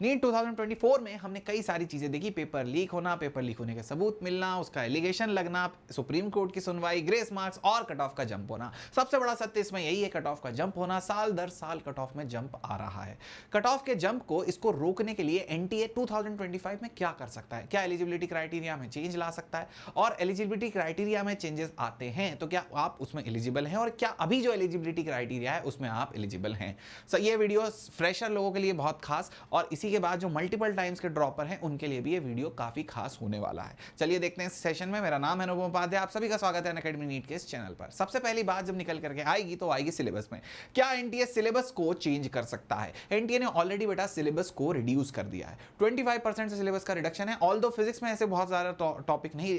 NEET 2024 में हमने कई सारी चीजें देखी, पेपर लीक होना, पेपर लीक होने के सबूत मिलना, उसका एलिगेशन लगना, सुप्रीम कोर्ट की सुनवाई, ग्रेस मार्क्स और कट ऑफ का जंप होना। सबसे बड़ा सत्य इसमें यही है, कट ऑफ का जंप होना। साल दर साल कट ऑफ में जंप आ रहा है। कट ऑफ के जंप को इसको रोकने के लिए एनटीए 2025 में क्या कर सकता है? क्या एलिजिबिलिटी क्राइटेरिया में चेंज ला सकता है? और एलिजिबिलिटी क्राइटेरिया में चेंजेस आते हैं तो क्या आप उसमें एलिजिबल हैं, और क्या अभी जो एलिजिबिलिटी क्राइटेरिया है उसमें आप एलिजिबल हैं? सो ये वीडियो फ्रेशर लोगों के लिए बहुत खास, और इसी के बाद जो मल्टीपल टाइम्स के ड्रॉपर हैं उनके लिए भी ये वीडियो काफी खास होने वाला है। चलिए देखते हैं इस सेशन में। मेरा नाम है अनुपम उपाध्याय, आप सभी का स्वागत है अनअकैडमी नीट के इस चैनल पर। सबसे पहली बात जब निकल करके आएगी तो आएगी सिलेबस में। क्या एनटीए सिलेबस को चेंज कर सकता है? एनटीए ने ऑलरेडी बेटा सिलेबस को रिड्यूस कर दिया है, 25% से सिलेबस का रिडक्शन है। ऑल्दो फिजिक्स में ऐसे बहुत ज्यादा टॉपिक नहीं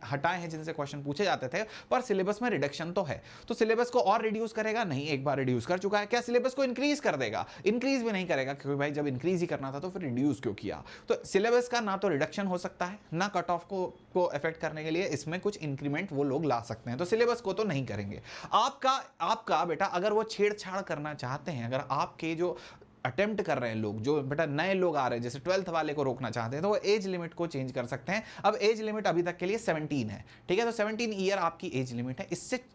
हटाए हैं जिनसे क्वेश्चन पूछे जाते थे, पर सिलेबस में रिडक्शन तो है। तो सिलेबस को और रिड्यूस करेगा? नहीं, एक बार रिड्यूस कर चुका है। क्या सिलेबस को इंक्रीज कर देगा? इंक्रीज भी नहीं करेगा, क्योंकि भाई जब इंक्रीज ही करना था तो फिर रिड्यूस क्यों किया? तो सिलेबस का ना तो रिडक्शन हो सकता है, ना कट ऑफ को अफेक्ट करने के लिए इसमें कुछ इंक्रीमेंट वो लोग ला सकते हैं। तो सिलेबस को तो नहीं करेंगे। आपका बेटा अगर वो छेड़छाड़ करना चाहते हैं, अगर आपके जो अटेम्प्ट कर रहे हैं लोग, जो बेटा नए लोग आ रहे हैं, जैसे 12th वाले को रोकना चाहते हैं, तो वो एज लिमिट को चेंज कर सकते हैं। अब एज लिमिट अभी तक के लिए 17 है, ठीक है? तो 17 ईयर आपकी एज लिमिट है।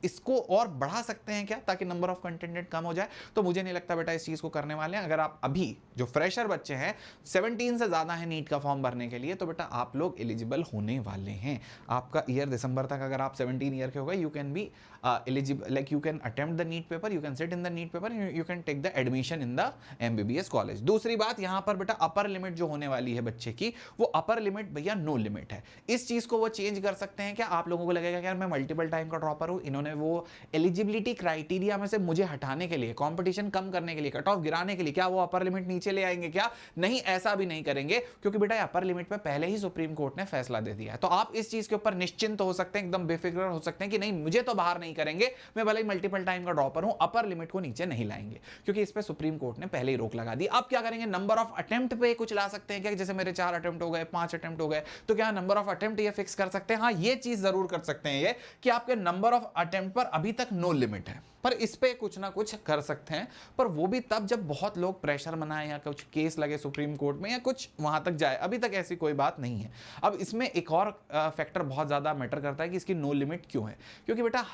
इसको और बढ़ा सकते हैं क्या, ताकि नंबर ऑफ कंटेंटेड कम हो जाए? तो मुझे नहीं लगता बेटा इस चीज को करने वाले हैं। अगर आप अभी जो फ्रेशर बच्चे हैं, 17 से ज्यादा है नीट का फॉर्म भरने के लिए, तो बेटा आप लोग एलिजिबल होने वाले हैं। आपका ईयर दिसंबर तक अगर आप 17 ईयर के हो गए, you can be eligible, like you can attempt the NEET paper, you can sit in the NEET paper, you can take the admission in the MBBS college. दूसरी बात, यहां पर बेटा अपर लिमिट जो होने वाली है बच्चे की, वो अपर लिमिट भैया नो लिमिट है। इस चीज को वो चेंज कर सकते हैं क्या? आप लोगों को लगेगा कि यार मैं मल्टीपल टाइम का ड्रॉपर हूं, इन्होंने वो एलिजिबिलिटी क्राइटेरिया में से मुझे हटाने के लिए, कंपटीशन कम करने के लिए, कट ऑफ गिराने के लिए, क्या वो अपर लिमिट नीचे ले आएंगे क्या? नहीं, ऐसा भी नहीं करेंगे, क्योंकि बेटा अपर लिमिट पे पहले ही सुप्रीम कोर्ट ने फैसला दे दिया है। तो आप इस चीज के ऊपर निश्चिंत हो सकते हैं, एकदम बेफिक्र हो सकते हैं कि नहीं, मुझे तो बाहर नहीं करेंगे, मैं भले ही मल्टीपल टाइम का ड्रॉपर हूं, अपर लिमिट को नीचे नहीं लाएंगे, क्योंकि इस पे सुप्रीम कोर्ट ने पहले ही रोक लगा दी। अब क्या करेंगे, नंबर ऑफ अटेम्प्ट पे कुछ ला सकते हैं क्या? जैसे मेरे 4 अटेम्प्ट हो गए, 5 अटेम्प्ट हो गए, तो क्या नंबर ऑफ अटेम्प्ट ये फिक्स कर सकते हैं? हाँ, ये चीज जरूर कर सकते हैं ये, कि आपके नंबर ऑफ अटेम्प्ट पर अभी तक नो लिमिट है, पर इस पे कुछ ना कुछ कर सकते हैं। पर वो भी तब जब बहुत लोग प्रेशर बनाए या कुछ केस लगे सुप्रीम कोर्ट में या कुछ वहां तक जाए। अभी तक ऐसी कोई बात नहीं है। अब इसमें एक और फैक्टर बहुत ज्यादा मैटर करता है कि इसकी नो लिमिट क्यों है, क्योंकि बेटा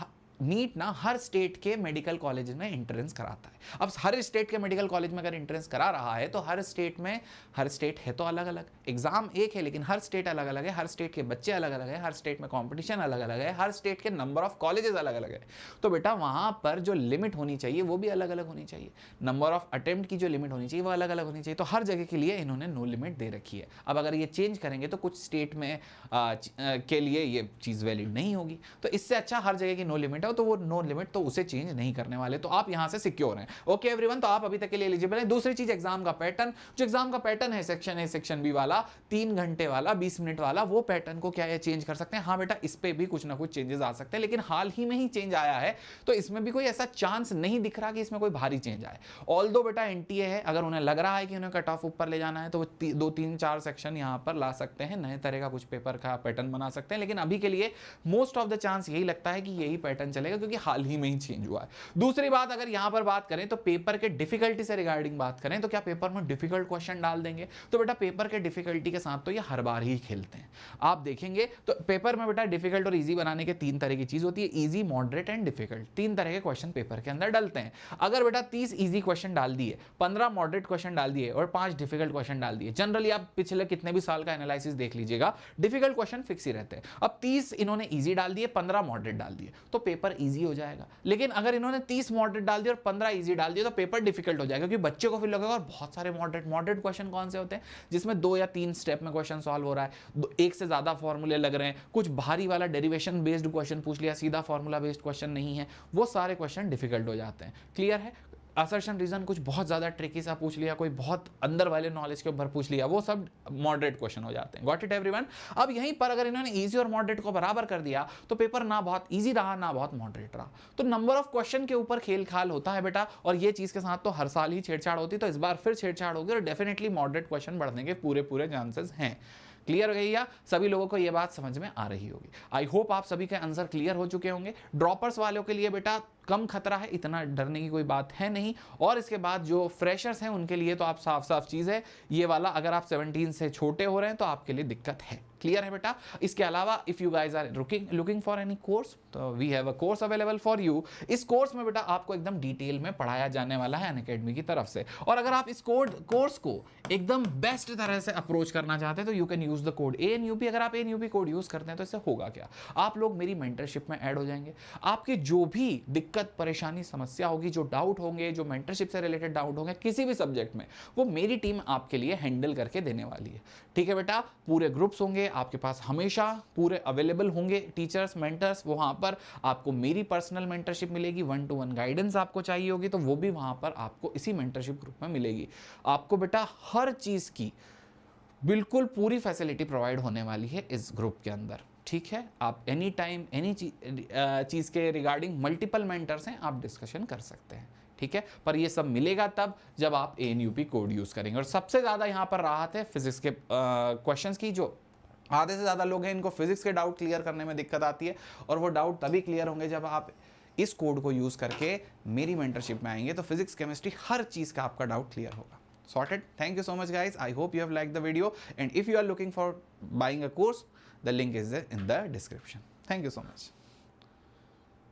नीट ना हर स्टेट के मेडिकल कॉलेज में एंट्रेंस कराता है। अब हर स्टेट के मेडिकल कॉलेज में अगर एंट्रेंस करा रहा है, तो हर स्टेट है तो अलग अलग, एग्जाम एक है लेकिन हर स्टेट अलग अलग है, हर स्टेट के बच्चे अलग अलग है, हर स्टेट में कंपटीशन अलग अलग है, हर स्टेट के नंबर ऑफ कॉलेजेस अलग अलग है। तो बेटा वहां पर जो लिमिट होनी चाहिए वो भी अलग अलग होनी चाहिए, नंबर ऑफ अटेम्प्ट की जो लिमिट होनी चाहिए वो अलग अलग होनी चाहिए। तो हर जगह के लिए इन्होंने नो लिमिट दे रखी है। अब अगर ये चेंज करेंगे तो कुछ स्टेट में के लिए ये चीज वैलिड नहीं होगी। तो इससे अच्छा हर जगह की नो लिमिट है, तो वो नो लिमिट तो उसे चेंज नहीं करने वाले। तो आप यहां से सिक्योर हैं। ओके एवरीवन, तो आप अभी तक के लिए एलिजिबल हैं। दूसरी चीज, एग्जाम का पैटर्न। जो एग्जाम का पैटर्न है, सेक्शन ए सेक्शन बी वाला, 3 घंटे वाला, 20 मिनट वाला, वो पैटर्न को क्या ये चेंज कर सकते हैं? हाँ बेटा, इस पे भी कुछ ना कुछ चेंजेस आ सकते हैं, लेकिन हाल ही में ही चेंज आया है, तो इसमें भी कोई ऐसा चांस नहीं दिख रहा कि इसमें कोई भारी चेंज आए। ऑल्दो बेटा एनटीए है, अगर उन्हें लग रहा है कि उन्हें कट ऑफ ऊपर ले जाना है, तो वो 2, 3, 4 सेक्शन यहां पर ला सकते हैं, नए तरह का कुछ पेपर का पैटर्न बना सकते हैं। लेकिन अभी के लिए मोस्ट ऑफ द चांस यही लगता है कि यही पैटर्न चलेगा, क्योंकि हाल ही में ही चेंज हुआ है। दूसरी बात, अगर यहां पर बात करें तो पेपर के डिफिकल्टी से रिगार्डिंग बात करें, तो क्या पेपर में डिफिकल्ट क्वेश्चन डाल देंगे? तो बेटा पेपर के डिफिकल्टी के साथ तो ये हर बार ही खेलते हैं। आप देखेंगे तो पेपर में बेटा डिफिकल्ट और इजी बनाने के 3 तरह की चीज होती है, इजी, मॉडरेट एंड डिफिकल्ट। 3 तरह के क्वेश्चन पेपर के अंदर डलते हैं। अगर बेटा 30 इजी क्वेश्चन डाल दिए, 15 मॉडरेट क्वेश्चन डाल दिए और 5 डिफिकल्ट क्वेश्चन डाल दिए, जनरली आप पिछले कितने भी साल का एनालिसिस देख लीजिएगा, डिफिकल्ट क्वेश्चन फिक्स ही रहते हैं। अब 30 इन्होंने इजी डाल दिए, 15 मॉडरेट डाल दिए, तो पेपर इजी हो जाएगा। लेकिन अगर इन्होंने 30 मॉडरेट डाल दिया और 15 इजी डाल दिया, तो पेपर डिफिकल्ट हो जाएगा, क्योंकि बच्चे को फिर लगेगा और बहुत सारे मॉडरेट क्वेश्चन कौन से होते हैं जिसमें 2 या 3 स्टेप में क्वेश्चन सॉल्व हो रहा है, एक से ज्यादा फॉर्मूले लग रहे हैं, कुछ भारी वाला डेरिवेशन बेस्ड क्वेश्चन पूछ लिया, सीधा फॉर्मूला बेस्ड क्वेश्चन नहीं है, वो सारे क्वेश्चन डिफिकल्ट हो जाते हैं। क्लियर है? असर्शन रीजन कुछ बहुत ज्यादा ट्रिकी सा पूछ लिया, कोई बहुत अंदर वाले नॉलेज के ऊपर पूछ लिया, वो सब मॉडरेट क्वेश्चन हो जाते हैं। Got it everyone? अब यहीं पर अगर इन्होंने इजी और मॉडरेट को बराबर कर दिया, तो पेपर ना बहुत इजी रहा ना बहुत मॉडरेट रहा। तो नंबर ऑफ क्वेश्चन के ऊपर खेल खाल होता है बेटा, और ये चीज के साथ तो हर साल ही छेड़छाड़ होती है, तो इस बार फिर छेड़छाड़ होगी और डेफिनेटली मॉडरेट क्वेश्चन बढ़ने के पूरे चांसेस हैं। क्लियर हो गई? या सभी लोगों को यह बात समझ में आ रही होगी। आई होप आप सभी के आंसर क्लियर हो चुके होंगे। ड्रॉपर्स वालों के लिए बेटा कम खतरा है, इतना डरने की कोई बात है नहीं। और इसके बाद जो फ्रेशर्स हैं उनके लिए तो आप साफ साफ चीज़ है ये वाला, अगर आप 17 से छोटे हो रहे हैं तो आपके लिए दिक्कत है। क्लियर है बेटा? इसके अलावा if you guys are looking for any course, तो we have a course available for you. इस कोर्स में बेटा आपको एकदम डिटेल में पढ़ाया जाने वाला है अनअकैडमी की तरफ से। और अगर आप इस कोर्स को एकदम बेस्ट तरह से अप्रोच करना चाहते हैं तो you can use the code ANUP। अगर आप ANUP कोड यूज करते हैं तो इससे होगा क्या, आप लोग मेरी मेंटरशिप में ऐड हो जाएंगे। आपकी जो भी दिक्कत परेशानी समस्या होगी, जो डाउट होंगे, जो मेंटरशिप से रिलेटेड डाउट होंगे किसी भी सब्जेक्ट में, वो मेरी टीम आपके लिए हैंडल करके देने वाली है। ठीक है बेटा? पूरे ग्रुप्स होंगे आपके पास, हमेशा पूरे अवेलेबल होंगे टीचर्स मेंटर्स। वहां पर आपको मेरी पर्सनल मेंटरशिप मिलेगी, 1-to-1 गाइडेंस आपको चाहिए होगी तो वो भी वहां पर आपको इसी मेंटरशिप ग्रुप में मिलेगी। आपको बेटा हर चीज की बिल्कुल पूरी फैसिलिटी प्रोवाइड होने वाली है इस ग्रुप के अंदर। ठीक है? आप एनी टाइम एनी चीज़ के रिगार्डिंग मल्टीपल मेंटर्स हैं, आप डिस्कशन कर सकते हैं। ठीक है? पर ये सब मिलेगा तब जब आप ANUP कोड यूज़ करेंगे। और सबसे ज़्यादा यहाँ पर राहत है फिजिक्स के क्वेश्चंस की। जो आधे से ज़्यादा लोग हैं इनको फिजिक्स के डाउट क्लियर करने में दिक्कत आती है, और वो डाउट तभी क्लियर होंगे जब आप इस कोड को यूज़ करके मेरी मेंटरशिप में आएंगे। तो फिजिक्स केमिस्ट्री हर चीज़ का आपका डाउट क्लियर होगा। Sorted. Thank you so much guys. I hope you have liked the video, and if you are looking for buying a course, the link is there in the description. Thank you so much.